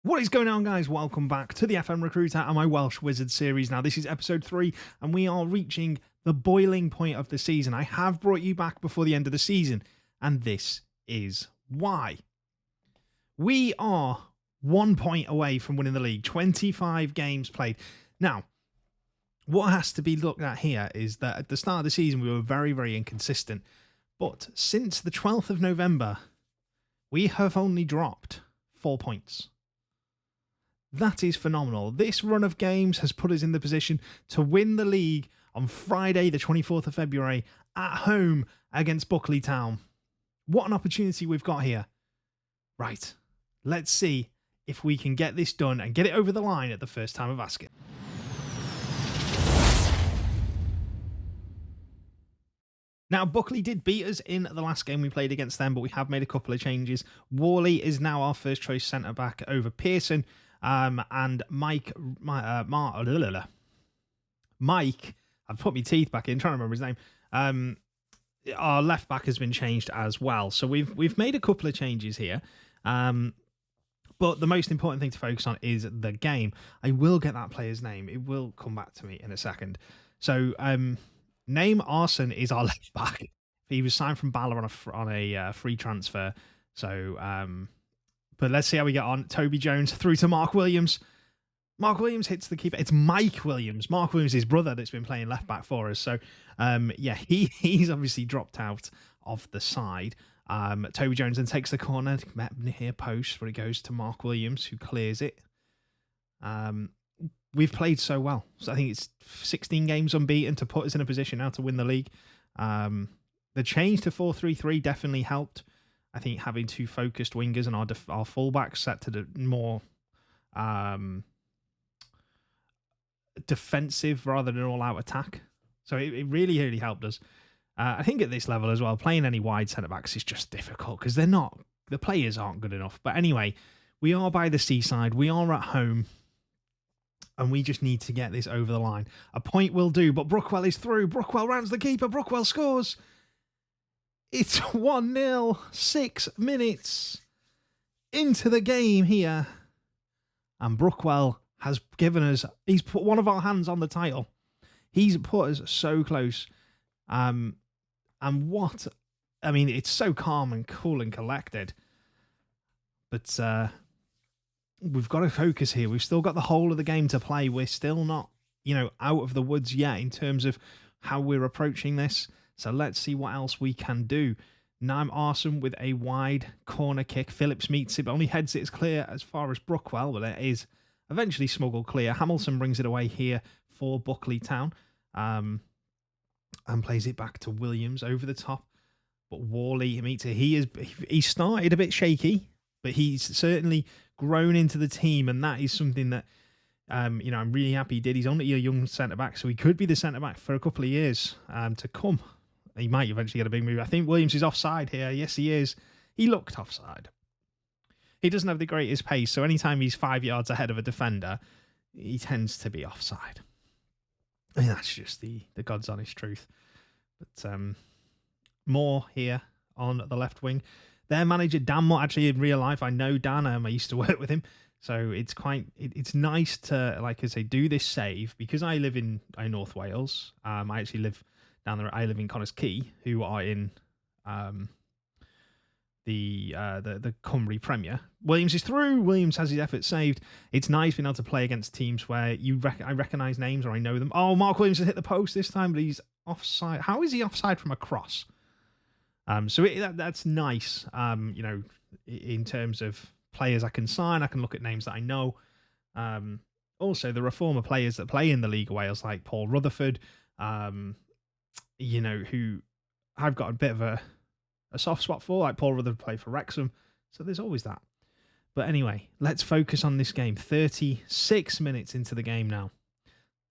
What is going on, guys? Welcome back to the FM Recruiter and my Welsh Wizards series. Now, this is episode 3, and we are reaching the boiling point of the season. I have brought you back before the end of the season, and this is why. We are 1 point away from winning the league, 25 games played. Now, what has to be looked at here is that at the start of the season, we were very, very inconsistent. But since the 12th of November, we have only dropped 4 points. That is phenomenal. This run of games has put us in the position to win the league on Friday, the 24th of February, at home against Buckley Town. What an opportunity we've got here. Right, let's see if we can get this done and get it over the line at the first time of asking. Now, Buckley did beat us in the last game we played against them, but we have made a couple of changes. Worley is now our first choice centre-back over Pearson. And Mike, I've put my teeth back in, trying to remember his name. Our left back has been changed as well. So we've made a couple of changes here. But the most important thing to focus on is the game. I will get that player's name. It will come back to me in a second. So, Name Arson is our left back. He was signed from Bala on a free transfer. So, but let's see how we get on. Toby Jones through to Mark Williams. Mark Williams hits the keeper. It's Mike Williams. Mark Williams' his brother that's been playing left back for us. So, yeah, he's obviously dropped out of the side. Toby Jones then takes the corner near post, where it goes to Mark Williams, who clears it. We've played so well. So I think it's 16 games unbeaten to put us in a position now to win the league. The change to 4-3-3 definitely helped. I think having two focused wingers and our fullbacks set to the more defensive rather than all-out attack. So it really, really helped us. I think at this level as well, playing any wide centre-backs is just difficult because the players aren't good enough. But anyway, we are by the seaside. We are at home. And we just need to get this over the line. A point will do, but Brookwell is through. Brookwell rounds the keeper. Brookwell scores. It's 1-0, 6 minutes into the game here. And Brookwell has he's put one of our hands on the title. He's put us so close. And it's so calm and cool and collected. But we've got to focus here. We've still got the whole of the game to play. We're still not, out of the woods yet in terms of how we're approaching this. So let's see what else we can do. Naim Arson with a wide corner kick. Phillips meets it, but only heads it as clear as far as Brookwell, but it is eventually smuggled clear. Hamilton brings it away here for Buckley Town and plays it back to Williams over the top. But Worley meets it. He started a bit shaky, but he's certainly grown into the team, and that is something that I'm really happy he did. He's only a young centre-back, so he could be the centre-back for a couple of years to come. He might eventually get a big move. I think Williams is offside here. Yes, he is. He looked offside. He doesn't have the greatest pace, so anytime he's 5 yards ahead of a defender, he tends to be offside. I mean, that's just the God's honest truth. But more here on the left wing. Their manager, Dan Mott, actually in real life, I know Dan. I used to work with him. So it's nice to, like I say, do this save because I live in North Wales. I actually live down there. I live in Connors Quay, who are in the Cymru Premier. Williams is through. Williams has his effort saved. It's nice being able to play against teams where I recognise names or I know them. Oh, Mark Williams has hit the post this time, but he's offside. How is he offside from a cross? So that's nice. In terms of players I can sign, I can look at names that I know. Also, there are former players that play in the League of Wales, like Paul Rutherford, who I've got a bit of a soft spot for. Like Paul Rutherford played for Wrexham, so there's always that. But anyway, let's focus on this game. 36 minutes into the game now.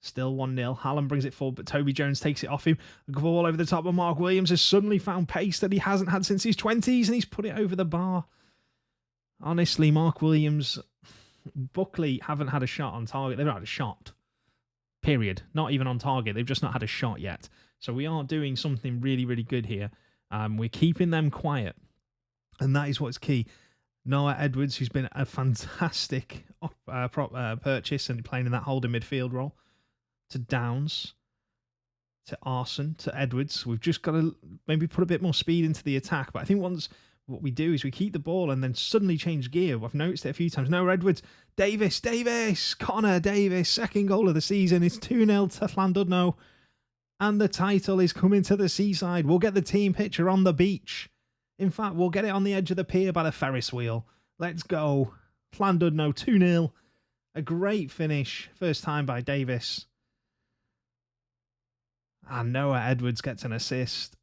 Still 1-0. Hallam brings it forward, but Toby Jones takes it off him. A ball over the top of Mark Williams has suddenly found pace that he hasn't had since his 20s, and he's put it over the bar. Honestly, Mark Williams, Buckley haven't had a shot on target. They've not had a shot. Period. Not even on target. They've just not had a shot yet. So we are doing something really, really good here. We're keeping them quiet. And that is what's key. Noah Edwards, who's been a fantastic purchase and playing in that holding midfield role, to Downs, to Arson, to Edwards. We've just got to maybe put a bit more speed into the attack. But I think once what we do is we keep the ball and then suddenly change gear. I've noticed it a few times. No, Edwards, Davis, Connor Davis, second goal of the season. It's 2-0 to Llandudno. And the title is coming to the seaside. We'll get the team picture on the beach. In fact, we'll get it on the edge of the pier by the Ferris wheel. Let's go. Llandudno 2-0. A great finish. First time by Davis. And Noah Edwards gets an assist.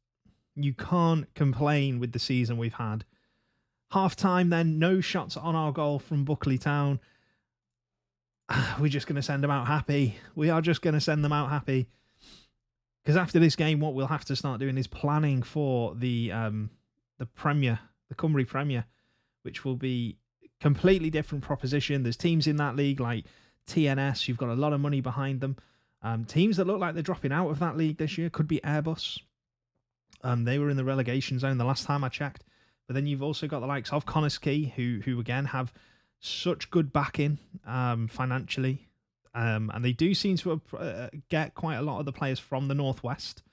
You can't complain with the season we've had. Half time then, no shots on our goal from Buckley Town. We're just going to send them out happy. We are just going to send them out happy. Because after this game, what we'll have to start doing is planning for the Premier, the Cymru Premier, which will be a completely different proposition. There's teams in that league like TNS, you've got a lot of money behind them. Teams that look like they're dropping out of that league this year could be Airbus. They were in the relegation zone the last time I checked. But then you've also got the likes of Conniskey, who again have such good backing financially. And they do seem to get quite a lot of the players from the Northwest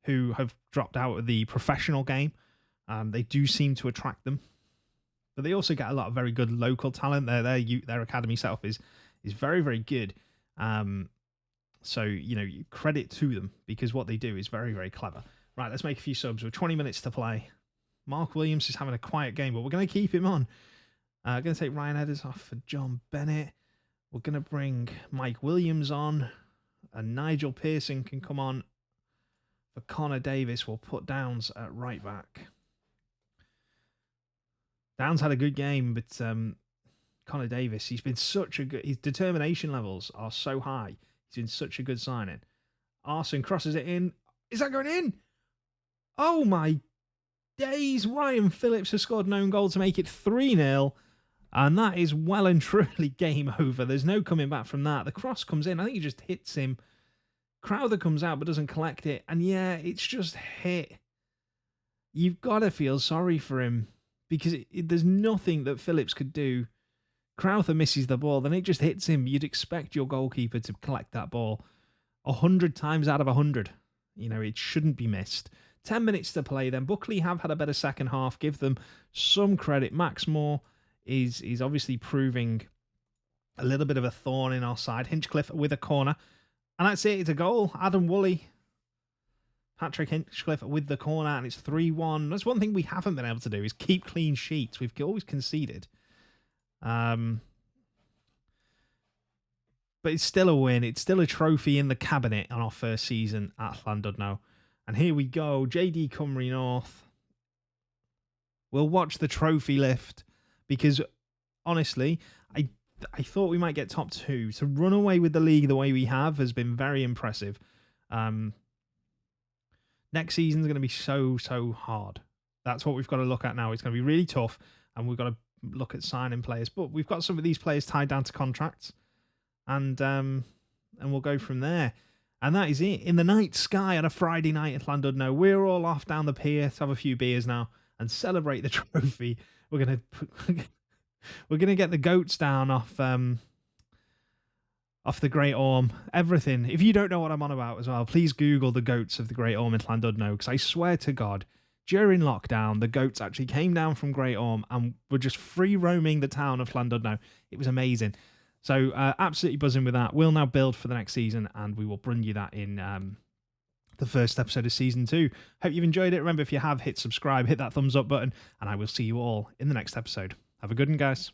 who have dropped out of the professional game. They do seem to attract them. But they also get a lot of very good local talent. Their academy setup is very, very good. So, credit to them because what they do is very, very clever. Right, let's make a few subs. With 20 minutes to play. Mark Williams is having a quiet game, but we're going to keep him on. Going to take Ryan Edders off for John Bennett. We're going to bring Mike Williams on. And Nigel Pearson can come on for Connor Davis. We'll put Downs at right back. Downs had a good game, but Connor Davis, he's been such a good... His determination levels are so high. He's been such a good signing. Arson crosses it in. Is that going in? Oh my days. Ryan Phillips has scored an own goal to make it 3-0. And that is well and truly game over. There's no coming back from that. The cross comes in. I think he just hits him. Crowther comes out but doesn't collect it. And yeah, it's just hit. You've got to feel sorry for him. Because there's nothing that Phillips could do. Crowther misses the ball. Then it just hits him. You'd expect your goalkeeper to collect that ball 100 times out of 100. It shouldn't be missed. 10 minutes to play then. Buckley have had a better second half. Give them some credit. Max Moore is obviously proving a little bit of a thorn in our side. Hinchcliffe with a corner. And that's it. It's a goal. Adam Woolley. Patrick Hinchcliffe with the corner. And it's 3-1. That's one thing we haven't been able to do is keep clean sheets. We've always conceded. But it's still a win. It's still a trophy in the cabinet on our first season at Llandudno. And here we go. JD Cymru North. We'll watch the trophy lift because, honestly, I thought we might get top 2. To run away with the league the way we have has been very impressive. Next season's going to be so, so hard. That's what we've got to look at now. It's going to be really tough, and we've got to look at signing players. But we've got some of these players tied down to contracts. And we'll go from there. And that is it. In the night sky on a Friday night at Llandudno, we're all off down the pier to have a few beers now and celebrate the trophy. We're gonna get the goats down off the Great Orme. Everything. If you don't know what I'm on about as well, please Google the goats of the Great Orme in Llandudno, because I swear to God, during lockdown, the goats actually came down from Great Orme and were just free roaming the town of Llandudno. It was amazing. So absolutely buzzing with that. We'll now build for the next season, and we will bring you that in the first episode of Season 2. Hope you've enjoyed it. Remember, if you have, hit subscribe, hit that thumbs up button, and I will see you all in the next episode. Have a good one, guys.